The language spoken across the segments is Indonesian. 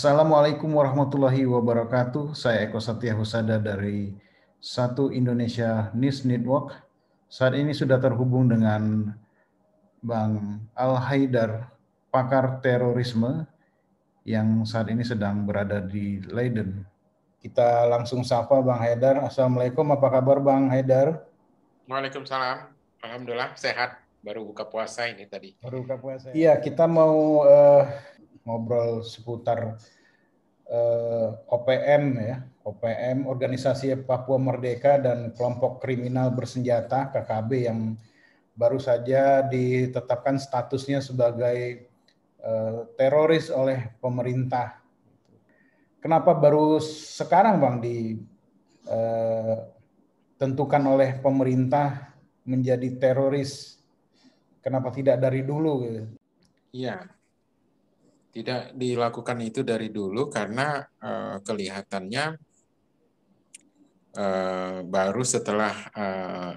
Assalamualaikum warahmatullahi wabarakatuh. Saya Eko Satya Husada dari Satu Indonesia News Network. Saat ini sudah terhubung dengan Bang Al Haidar, pakar terorisme yang saat ini sedang berada di Leiden. Kita langsung sapa Bang Haidar. Assalamualaikum, apa kabar Bang Haidar? Waalaikumsalam. Alhamdulillah sehat. Baru buka puasa ini tadi. Baru buka puasa. Iya, kita mau ngobrol seputar OPM ya, OPM Organisasi Papua Merdeka dan kelompok kriminal bersenjata KKB yang baru saja ditetapkan statusnya sebagai teroris oleh pemerintah. Kenapa baru sekarang Bang ditentukan oleh pemerintah menjadi teroris? Kenapa tidak dari dulu? Iya, tidak dilakukan itu dari dulu karena kelihatannya baru setelah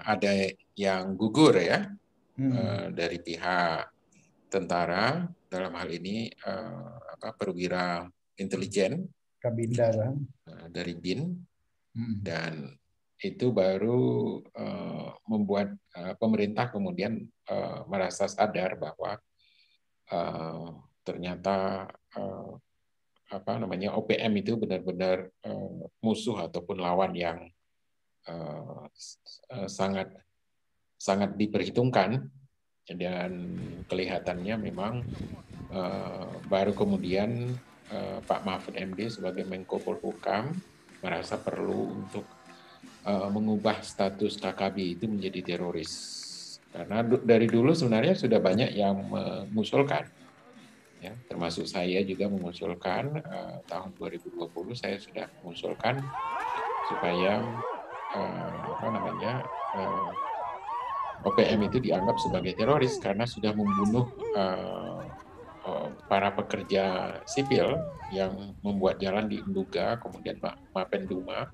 ada yang gugur ya dari pihak tentara, dalam hal ini perwira intelijen Kabinda kan? dari BIN, dan itu baru membuat pemerintah kemudian merasa sadar bahwa ternyata OPM itu benar-benar musuh ataupun lawan yang sangat sangat diperhitungkan, dan kelihatannya memang baru kemudian Pak Mahfud MD sebagai Menko Polhukam merasa perlu untuk mengubah status KKB itu menjadi teroris. Karena dari dulu sebenarnya sudah banyak yang mengusulkan, ya, termasuk saya juga mengusulkan tahun 2020 saya sudah mengusulkan supaya OPM itu dianggap sebagai teroris karena sudah membunuh para pekerja sipil yang membuat jalan di Nduga, kemudian Mapenduma,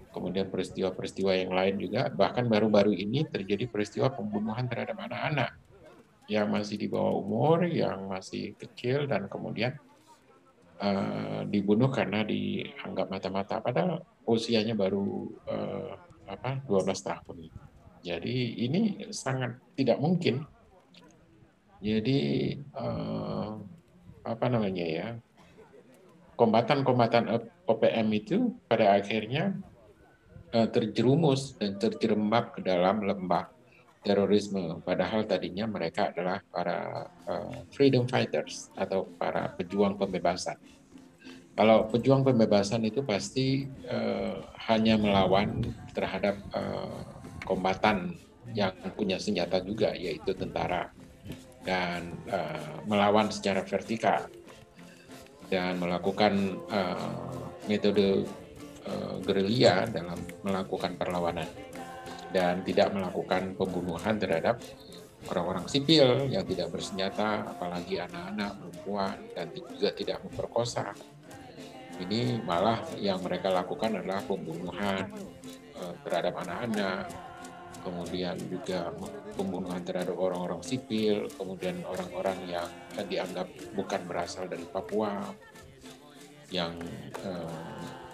kemudian peristiwa-peristiwa yang lain juga, bahkan baru-baru ini terjadi peristiwa pembunuhan terhadap anak-anak yang masih di bawah umur, yang masih kecil, dan kemudian dibunuh karena dianggap mata-mata, padahal usianya baru 12 tahun. Jadi ini sangat tidak mungkin. Jadi kombatan-kombatan OPM itu pada akhirnya terjerumus dan terjerembab ke dalam lembah terorisme. Padahal tadinya mereka adalah para freedom fighters atau para pejuang pembebasan. Kalau pejuang pembebasan itu pasti hanya melawan terhadap kombatan yang punya senjata juga, yaitu tentara, dan melawan secara vertikal dan melakukan metode gerilya dalam melakukan perlawanan, dan tidak melakukan pembunuhan terhadap orang-orang sipil yang tidak bersenjata, apalagi anak-anak, perempuan, dan juga tidak memperkosa. Ini malah yang mereka lakukan adalah pembunuhan terhadap anak-anak, kemudian juga pembunuhan terhadap orang-orang sipil, kemudian orang-orang yang dianggap bukan berasal dari Papua, yang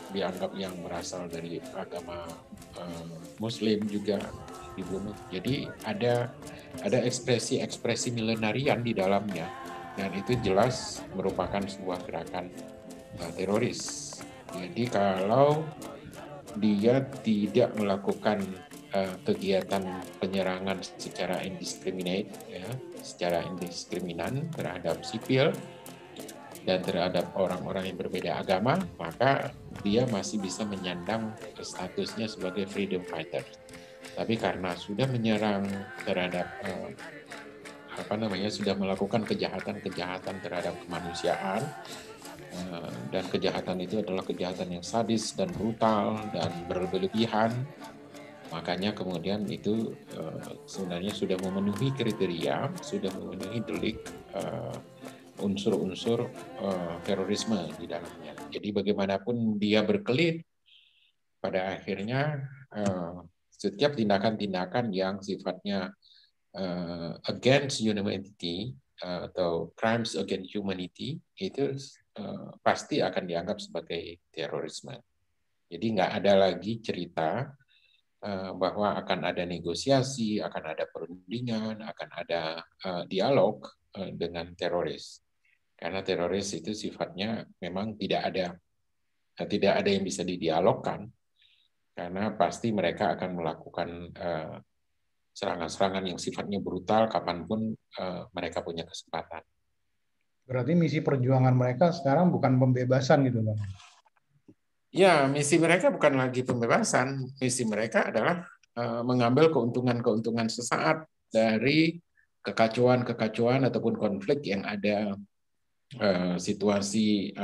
dianggap yang berasal dari agama Muslim juga dibunuh. Jadi ada ekspresi-ekspresi milenarian di dalamnya, dan itu jelas merupakan sebuah gerakan teroris. Jadi kalau dia tidak melakukan kegiatan penyerangan secara indiscriminate, ya, secara indiskriminan terhadap sipil dan terhadap orang-orang yang berbeda agama, maka dia masih bisa menyandang statusnya sebagai freedom fighter. Tapi karena sudah menyerang terhadap sudah melakukan kejahatan-kejahatan terhadap kemanusiaan, dan kejahatan itu adalah kejahatan yang sadis dan brutal dan berlebihan, makanya kemudian itu sebenarnya sudah memenuhi kriteria, sudah memenuhi delik unsur-unsur terorisme di dalamnya. Jadi bagaimanapun dia berkelit, pada akhirnya setiap tindakan-tindakan yang sifatnya against humanity atau crimes against humanity itu pasti akan dianggap sebagai terorisme. Jadi nggak ada lagi cerita bahwa akan ada negosiasi, akan ada perundingan, akan ada dialog dengan teroris. Karena teroris itu sifatnya memang tidak ada yang bisa didialogkan, karena pasti mereka akan melakukan serangan-serangan yang sifatnya brutal kapanpun mereka punya kesempatan. Berarti misi perjuangan mereka sekarang bukan pembebasan gitu, Bang? Ya, misi mereka bukan lagi pembebasan. Misi mereka adalah mengambil keuntungan-keuntungan sesaat dari kekacauan-kekacauan ataupun konflik yang ada, situasi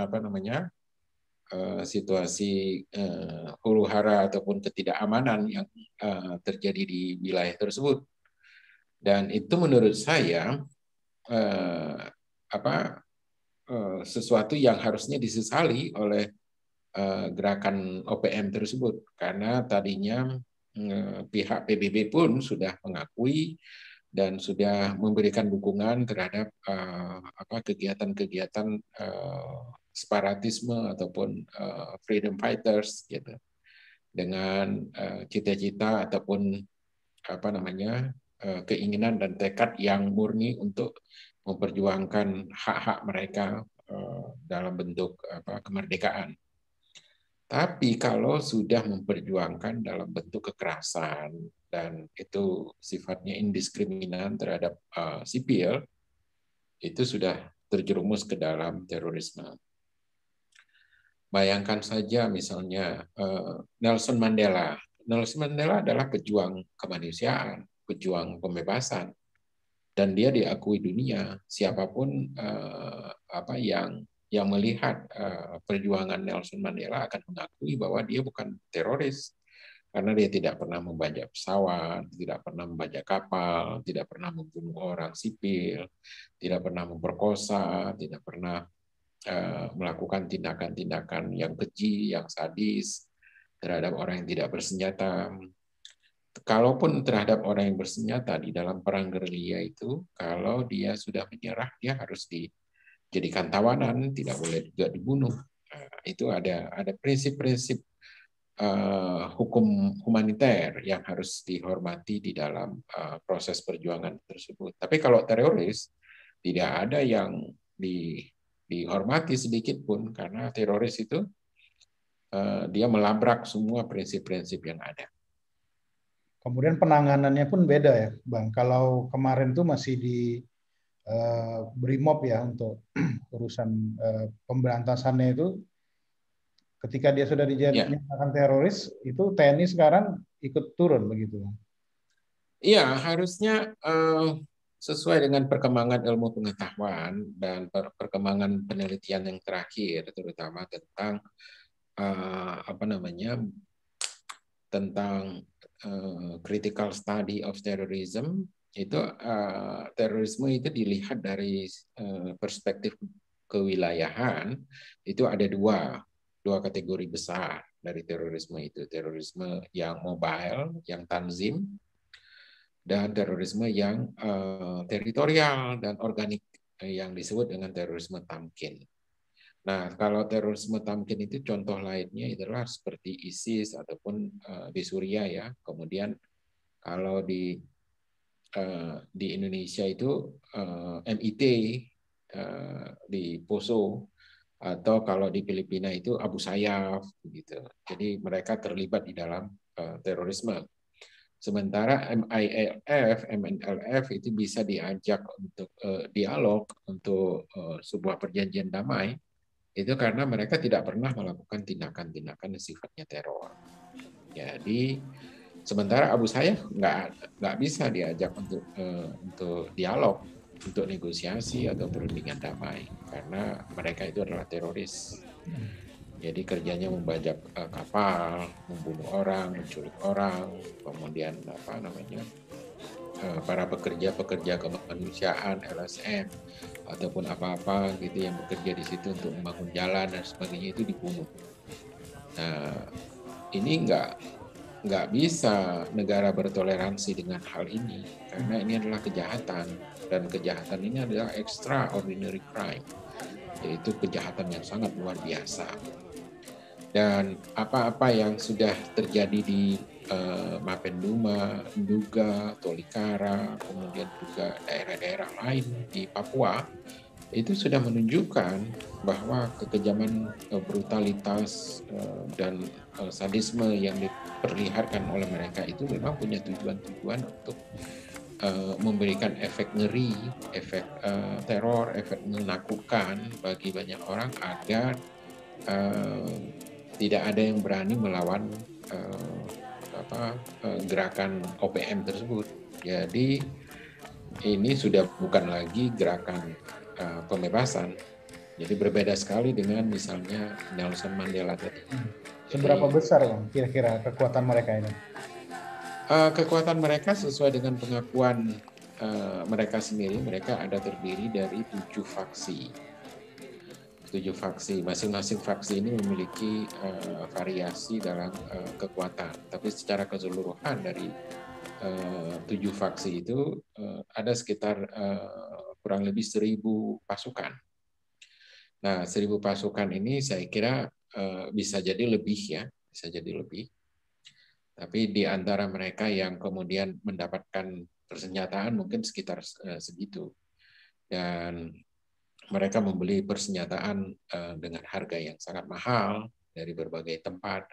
situasi huru hara ataupun ketidakamanan yang terjadi di wilayah tersebut. Dan itu menurut saya sesuatu yang harusnya disesali oleh gerakan OPM tersebut, karena tadinya pihak PBB pun sudah mengakui dan sudah memberikan dukungan terhadap kegiatan-kegiatan separatisme ataupun freedom fighters gitu, dengan cita-cita ataupun keinginan dan tekad yang murni untuk memperjuangkan hak-hak mereka dalam bentuk kemerdekaan. Tapi kalau sudah memperjuangkan dalam bentuk kekerasan dan itu sifatnya indiskriminan terhadap sipil, itu sudah terjerumus ke dalam terorisme. Bayangkan saja misalnya Nelson Mandela. Nelson Mandela adalah pejuang kemanusiaan, pejuang pembebasan, dan dia diakui dunia. Siapapun yang melihat perjuangan Nelson Mandela akan mengakui bahwa dia bukan teroris, karena dia tidak pernah membajak pesawat, tidak pernah membajak kapal, tidak pernah membunuh orang sipil, tidak pernah memperkosa, tidak pernah melakukan tindakan-tindakan yang keji, yang sadis terhadap orang yang tidak bersenjata. Kalaupun terhadap orang yang bersenjata di dalam perang gerilya itu, kalau dia sudah menyerah, dia harus dijadikan tawanan, tidak boleh juga dibunuh. Itu ada prinsip-prinsip hukum humaniter yang harus dihormati di dalam proses perjuangan tersebut. Tapi kalau teroris, tidak ada yang dihormati sedikit pun, karena teroris itu dia melabrak semua prinsip-prinsip yang ada. Kemudian penanganannya pun beda ya, Bang. Kalau kemarin tuh masih di BRIMOB ya untuk urusan pemberantasannya itu, ketika dia sudah dinyatakan teroris, itu TNI sekarang ikut turun begitu. Iya, harusnya sesuai dengan perkembangan ilmu pengetahuan dan perkembangan penelitian yang terakhir, terutama tentang tentang critical study of terrorism. Itu terorisme itu dilihat dari perspektif kewilayahan. Itu ada dua kategori besar dari terorisme itu. Terorisme yang mobile, yang tanzim, dan terorisme yang teritorial dan organik yang disebut dengan terorisme tamkin. Nah, kalau terorisme tamkin itu contoh lainnya adalah seperti ISIS ataupun di Suriah ya. Kemudian kalau di Indonesia itu MIT di Poso, atau kalau di Filipina itu Abu Sayyaf gitu. Jadi mereka terlibat di dalam terorisme. Sementara MILF, MNLF itu bisa diajak untuk dialog, untuk sebuah perjanjian damai, itu karena mereka tidak pernah melakukan tindakan-tindakan yang sifatnya teror. Jadi sementara Abu Sayyaf nggak bisa diajak untuk dialog, untuk negosiasi atau perundingan damai, karena mereka itu adalah teroris. Jadi kerjanya membajak kapal, membunuh orang, menculik orang, kemudian para pekerja kemanusiaan, LSM ataupun apa-apa gitu yang bekerja di situ untuk membangun jalan dan sebagainya itu dibunuh. Nah, ini nggak bisa negara bertoleransi dengan hal ini, karena ini adalah kejahatan, dan kejahatan ini adalah extraordinary crime. yaitu kejahatan yang sangat luar biasa. Dan apa-apa yang sudah terjadi di Mapenduma, Nduga, Tolikara, kemudian juga daerah-daerah lain di Papua, itu sudah menunjukkan bahwa kekejaman, brutalitas, dan sadisme yang diperlihatkan oleh mereka itu memang punya tujuan-tujuan untuk memberikan efek ngeri, efek teror, efek menakutkan bagi banyak orang agar tidak ada yang berani melawan gerakan OPM tersebut. Jadi ini sudah bukan lagi gerakan pembebasan. Jadi berbeda sekali dengan misalnya Nelson Mandela tadi. Seberapa besar Bang kira-kira kekuatan mereka ini? Kekuatan mereka sesuai dengan pengakuan mereka sendiri, mereka ada terdiri dari 7 faksi. 7 faksi. Masing-masing faksi ini memiliki variasi dalam kekuatan. Tapi secara keseluruhan dari 7 faksi itu ada sekitar kurang lebih 1.000 pasukan. Nah, 1.000 pasukan ini saya kira bisa jadi lebih ya, bisa jadi lebih. Tapi di antara mereka yang kemudian mendapatkan persenjataan mungkin sekitar segitu. Dan mereka membeli persenjataan dengan harga yang sangat mahal dari berbagai tempat,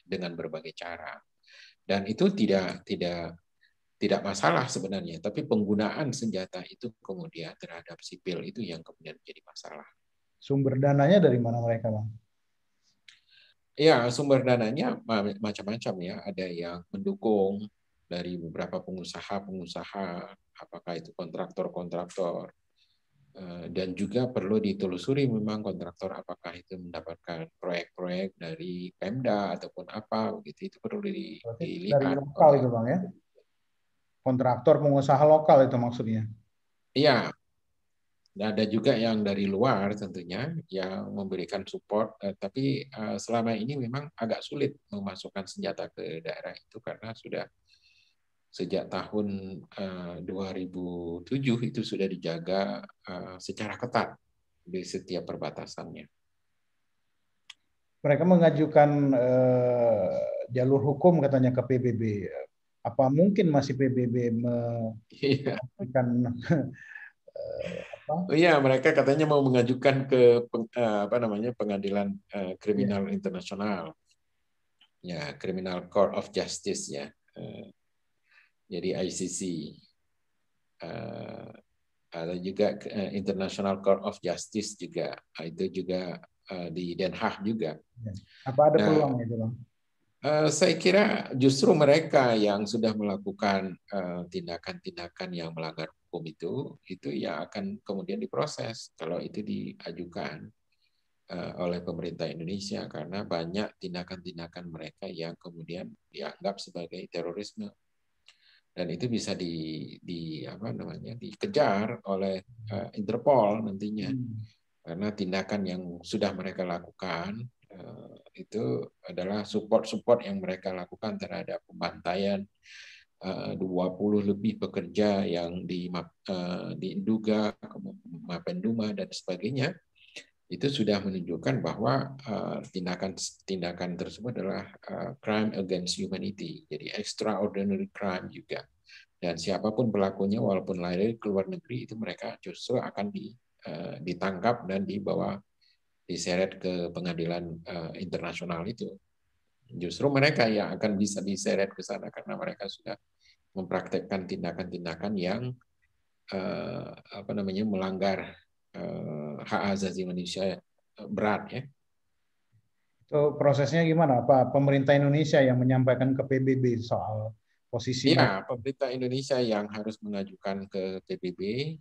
dengan berbagai cara. Dan itu tidak masalah sebenarnya, tapi penggunaan senjata itu kemudian terhadap sipil itu yang kemudian menjadi masalah. Sumber dananya dari mana mereka, Bang? Ya, sumber dananya macam-macam ya. Ada yang mendukung dari beberapa pengusaha-pengusaha, apakah itu kontraktor-kontraktor, dan juga perlu ditelusuri memang kontraktor apakah itu mendapatkan proyek-proyek dari Pemda ataupun apa begitu, itu perlu Dari dilihat lokal itu Bang ya? Kontraktor pengusaha lokal itu maksudnya? Iya, ada juga yang dari luar tentunya yang memberikan support, tapi selama ini memang agak sulit memasukkan senjata ke daerah itu karena sudah sejak tahun 2007 itu sudah dijaga secara ketat di setiap perbatasannya. Mereka mengajukan jalur hukum katanya ke PBB. Apa mungkin masih PBB mengajukan Oh iya, mereka katanya mau mengajukan ke pengadilan kriminal internasional, ya Criminal Court of Justice ya, jadi ICC. Ada juga International Court of Justice juga, itu juga di Den Haag juga. Apa ada peluang itu Bang? Saya kira justru mereka yang sudah melakukan tindakan-tindakan yang melanggar hukum itu yang akan kemudian diproses kalau itu diajukan oleh pemerintah Indonesia, karena banyak tindakan-tindakan mereka yang kemudian dianggap sebagai terorisme dan itu bisa dikejar oleh Interpol nantinya, karena tindakan yang sudah mereka lakukan itu adalah support yang mereka lakukan terhadap pembantaian 20 lebih pekerja yang di Nduga, Mapenduma dan sebagainya. Itu sudah menunjukkan bahwa tindakan tersebut adalah crime against humanity, jadi extraordinary crime juga. Dan siapapun pelakunya, walaupun lari ke luar negeri, itu mereka justru akan ditangkap dan diseret ke pengadilan internasional itu. Justru mereka yang akan bisa diseret ke sana karena mereka sudah mempraktekkan tindakan-tindakan yang melanggar hak asasi manusia berat ya. So, prosesnya gimana? Apa pemerintah Indonesia yang menyampaikan ke PBB soal posisi Ya, pemerintah Indonesia yang harus mengajukan ke PBB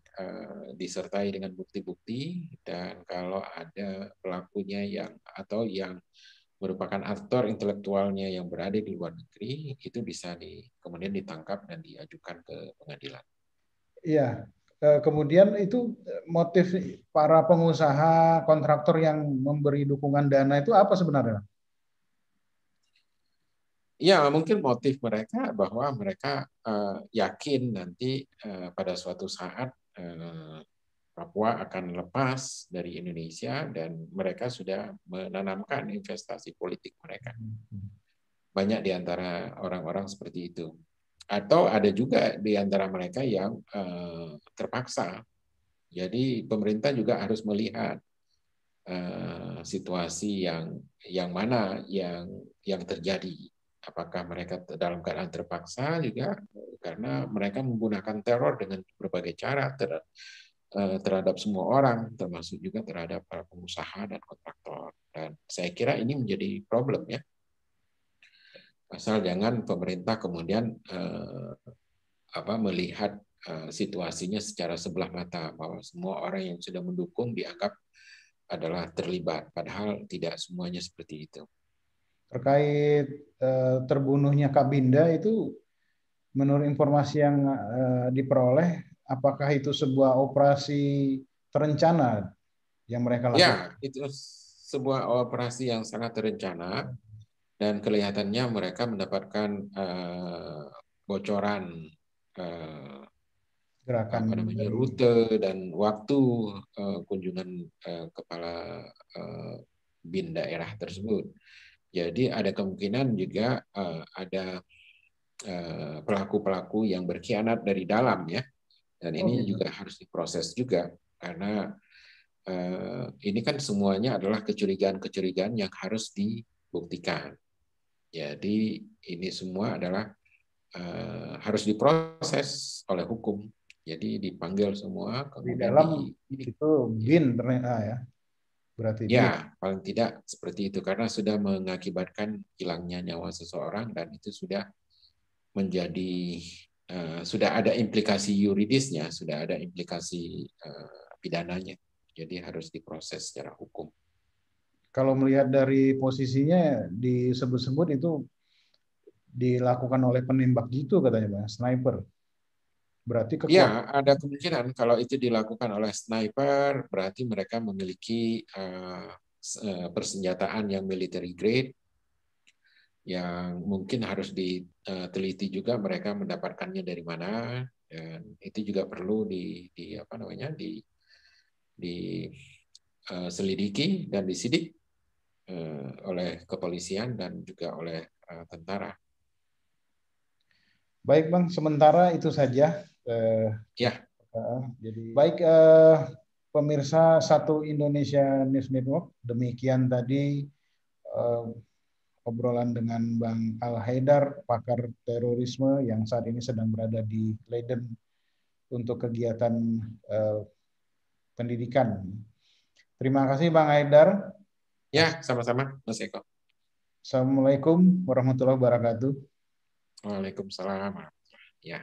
disertai dengan bukti-bukti, dan kalau ada pelakunya yang merupakan aktor intelektualnya yang berada di luar negeri, itu bisa kemudian ditangkap dan diajukan ke pengadilan. Iya. Kemudian itu motif para pengusaha kontraktor yang memberi dukungan dana itu apa sebenarnya? Ya, mungkin motif mereka bahwa mereka yakin nanti pada suatu saat Papua akan lepas dari Indonesia dan mereka sudah menanamkan investasi politik mereka. Banyak di antara orang-orang seperti itu. Atau ada juga di antara mereka yang terpaksa. Jadi pemerintah juga harus melihat situasi yang mana yang terjadi. Apakah mereka dalam keadaan terpaksa juga karena mereka menggunakan teror dengan berbagai cara terhadap semua orang, termasuk juga terhadap para pengusaha dan kontraktor. Dan saya kira ini menjadi problem ya. Asal jangan pemerintah kemudian melihat situasinya secara sebelah mata bahwa semua orang yang sudah mendukung dianggap adalah terlibat, padahal tidak semuanya seperti itu. Terkait terbunuhnya Kak Binda itu, menurut informasi yang diperoleh, apakah itu sebuah operasi terencana yang mereka lakukan? Ya, itu sebuah operasi yang sangat terencana dan kelihatannya mereka mendapatkan bocoran Gerakan dari rute dan waktu kunjungan kepala BIN daerah tersebut. Jadi ada kemungkinan juga ada pelaku-pelaku yang berkhianat dari dalam ya, dan ini juga harus diproses juga karena ini kan semuanya adalah kecurigaan-kecurigaan yang harus dibuktikan. Jadi ini semua adalah harus diproses oleh hukum. Jadi dipanggil semua di kemudian dalam itu BIN ternyata ya. Berarti ya, paling tidak seperti itu karena sudah mengakibatkan hilangnya nyawa seseorang dan itu sudah menjadi sudah ada implikasi yuridisnya, sudah ada implikasi pidananya. Jadi harus diproses secara hukum. kalau melihat dari posisinya disebut-sebut itu dilakukan oleh penembak jitu katanya, Bang, sniper. Berarti kekuatan. Ya, ada kemungkinan kalau itu dilakukan oleh sniper, berarti mereka memiliki persenjataan yang military grade, yang mungkin harus diteliti juga mereka mendapatkannya dari mana, dan itu juga perlu diselidiki dan disidik oleh kepolisian dan juga oleh tentara. Baik Bang, sementara itu saja. Ya. Jadi baik pemirsa Satu Indonesia News Network, demikian tadi obrolan dengan Bang Al Haidar, pakar terorisme yang saat ini sedang berada di Leiden untuk kegiatan pendidikan. Terima kasih Bang Haidar. Ya, sama-sama Mas Eko. Assalamualaikum warahmatullahi wabarakatuh. Waalaikumsalam. Ya.